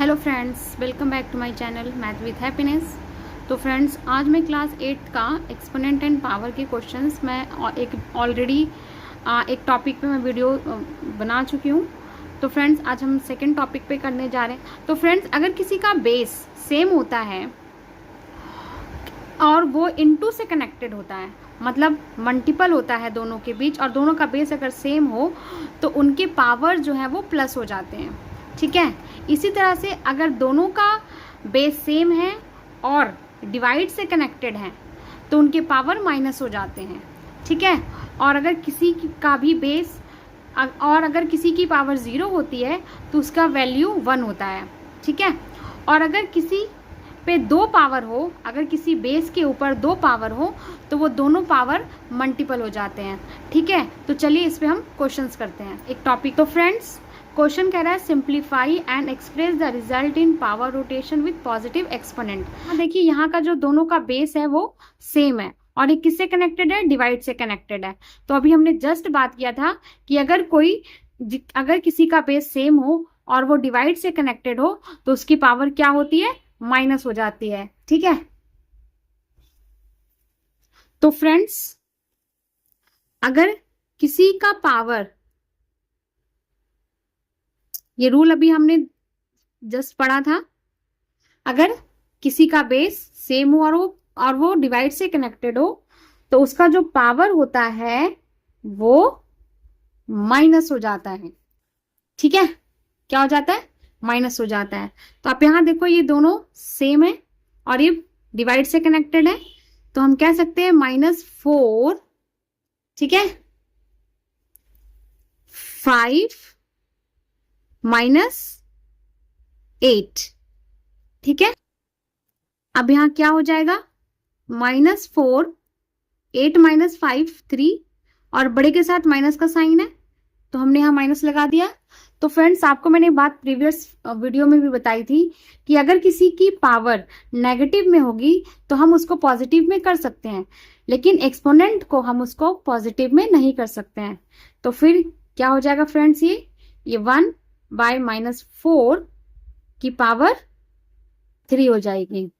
Hello friends, welcome back to my channel math with happiness. तो friends, आज मैं class 8 का एक्सपोनेंट एंड पावर के क्वेश्चंस मैं एक ऑलरेडी एक टॉपिक पे मैं वीडियो बना चुकी हूँ। तो फ्रेंड्स, आज हम सेकंड टॉपिक पे करने जा रहे हैं। तो फ्रेंड्स, अगर किसी का बेस सेम होता है और वो इनटू से कनेक्टेड होता है, मतलब मल्टीपल होता है दोनों के बीच, और दोनों का बेस अगर सेम हो तो उनके पावर जो है वो प्लस हो जाते हैं। ठीक है। इसी तरह से अगर दोनों का बेस सेम है और डिवाइड से कनेक्टेड है तो उनके पावर माइनस हो जाते हैं। ठीक है। और अगर किसी का भी बेस और अगर किसी की पावर 0 होती है तो उसका वैल्यू 1 होता है। ठीक है। और अगर किसी पे 2 पावर हो, अगर किसी बेस के ऊपर 2 पावर हो तो वो दोनों पावर मल्टीपल हो जाते हैं। ठीक है। तो चलिए इस पे हम क्वेश्चंस करते हैं एक टॉपिक। तो फ्रेंड्स, क्वेश्चन कह रहा है simplify and express the result in power rotation with positive exponent. देखिए, यहाँ का जो दोनों का बेस है वो सेम है और ये किससे कनेक्टेड है? डिवाइड से कनेक्टेड है। तो अभी हमने जस्ट बात किया था कि अगर किसी का बेस सेम हो और वो डिवाइड से कनेक्टेड हो तो उसकी पावर क्या होती है? माइनस हो जाती है। ठीक है। तो फ्रेंड्स, अगर किसी का पावर, ये रूल अभी हमने जस्ट पढ़ा था, अगर किसी का बेस सेम हो और वो डिवाइड से कनेक्टेड हो तो उसका जो पावर होता है वो माइनस हो जाता है। ठीक है। क्या हो जाता है? माइनस हो जाता है। तो आप यहां देखो, ये दोनों सेम है और ये डिवाइड से कनेक्टेड है, तो हम कह सकते हैं -4, ठीक है, 5 -8। ठीक है। अब यहां क्या हो जाएगा? -4, 8 -5 3, और बड़े के साथ माइनस का साइन है तो हमने यहां माइनस लगा दिया। तो फ्रेंड्स, आपको मैंने बात प्रीवियस वीडियो में भी बताई थी कि अगर किसी की पावर नेगेटिव में होगी तो हम उसको पॉजिटिव में कर सकते हैं, लेकिन एक्सपोनेंट को हम उसको पॉजिटिव में नहीं कर सकते हैं। तो फिर क्या हो जाएगा फ्रेंड्स? ये 1/-4 की पावर 3 हो जाएगी।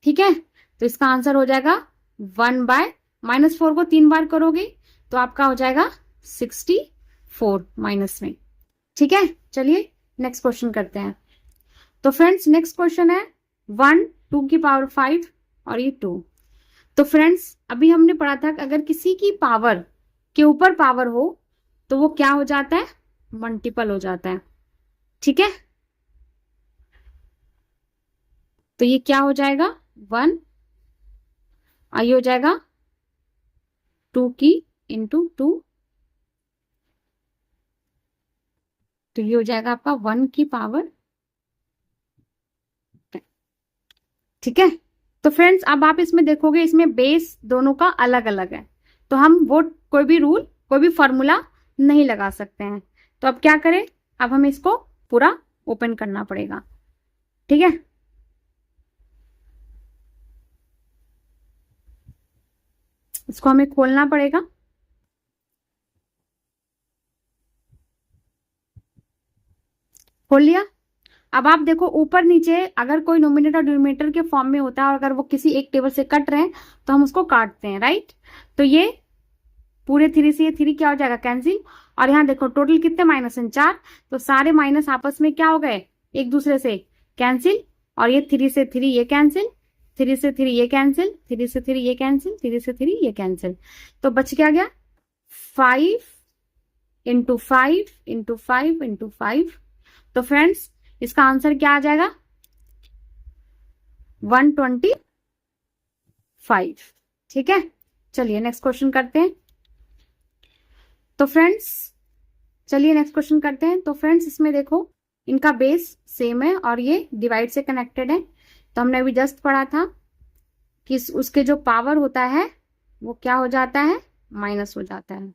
ठीक है। तो इसका आंसर हो जाएगा 1/-4 को 3 बार करोगे तो आपका हो जाएगा 64 माइनस में। ठीक है। चलिए नेक्स्ट क्वेश्चन करते हैं। तो फ्रेंड्स, नेक्स्ट क्वेश्चन है 1 2 की पावर 5 और ये 2। तो फ्रेंड्स, अभी हमने पढ़ा था कि अगर किसी की पावर के ऊपर पावर हो तो वो क्या हो जाता है? मल्टीपल हो जाता है। ठीक है। तो ये क्या हो जाएगा? 1, और ये हो जाएगा 2 की इंटू 2, तो ये हो जाएगा आपका 1 की पावर। ठीक है। तो फ्रेंड्स, अब आप इसमें देखोगे, इसमें बेस दोनों का अलग अलग है, तो हम वो कोई भी रूल, कोई भी फॉर्मूला नहीं लगा सकते हैं। तो अब क्या करें? अब हमें इसको पूरा ओपन करना पड़ेगा। ठीक है। इसको हमें खोलना पड़ेगा। खोल लिया। अब आप देखो, ऊपर नीचे अगर कोई नोमिनेटर डिनोमिनेटर के फॉर्म में होता है और अगर वो किसी एक टेबल से कट रहे हैं तो हम उसको काटते हैं, राइट। तो ये पूरे 3 से ये 3 क्या हो जाएगा? कैंसिल। और यहाँ देखो, टोटल कितने माइनस हैं? 4। तो सारे माइनस आपस में क्या हो गए? एक दूसरे से कैंसिल। और ये 3 से 3 ये कैंसिल, 3 से 3 ये कैंसिल, 3 से 3 ये कैंसिल, 3 से 3 ये कैंसिल। तो बच क्या गया? 5 इंटू 5 इंटू 5 इंटू 5। तो फ्रेंड्स, इसका आंसर क्या आ जाएगा? 125। ठीक है। चलिए नेक्स्ट क्वेश्चन करते हैं। तो फ्रेंड्स, चलिए नेक्स्ट क्वेश्चन करते हैं। तो फ्रेंड्स, इसमें देखो, इनका बेस सेम है और ये डिवाइड से कनेक्टेड है। तो हमने अभी जस्ट पढ़ा था कि उसके जो पावर होता है वो क्या हो जाता है? माइनस हो जाता है।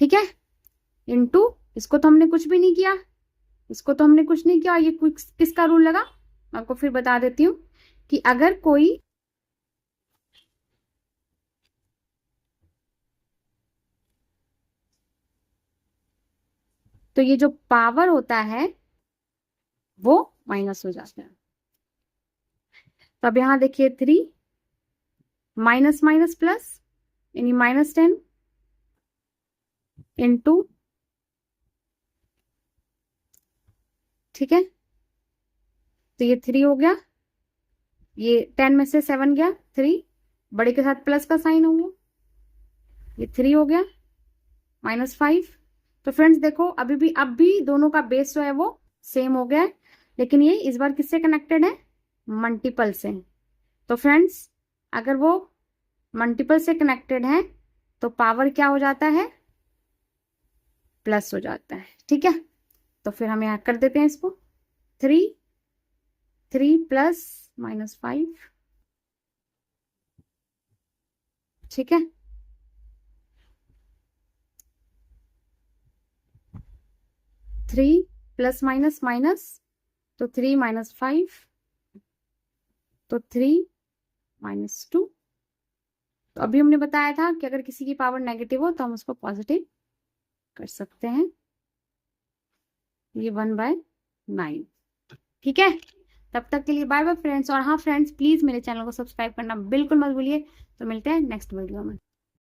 ठीक है। इनटू, इसको तो हमने कुछ भी नहीं किया, इसको तो हमने कुछ नहीं किया। ये किसका रूल लगा? मैं आपको फिर बता देती हूँ कि अगर कोई तो ये जो पावर होता है वो माइनस हो जाता है। तो अब यहाँ देखिए 3 माइनस माइनस प्लस यानी -10 इंटू, ठीक है, तो ये 3 हो गया, ये 10 में से 7 गया 3, बड़े के साथ प्लस का साइन हो गया, ये 3 हो गया, -5। तो फ्रेंड्स देखो अभी भी अब भी दोनों का बेस जो है वो सेम हो गया है, लेकिन ये इस बार किससे कनेक्टेड है, मल्टीपल से। तो फ्रेंड्स अगर वो मल्टीपल से कनेक्टेड है तो पावर क्या हो जाता है, प्लस हो जाता है, ठीक है। तो फिर हम यहाँ कर देते हैं इसको 3 प्लस -5, ठीक है, 3 प्लस माइनस माइनस, तो 3 -5, तो 3 -2। तो अभी हमने बताया था कि अगर किसी की पावर नेगेटिव हो तो हम उसको पॉजिटिव कर सकते हैं, ये 1/9, ठीक है। तब तक के लिए बाय बाय फ्रेंड्स। और हाँ फ्रेंड्स, प्लीज मेरे चैनल को सब्सक्राइब करना बिल्कुल मत भूलिए। तो मिलते हैं नेक्स्ट वीडियो में।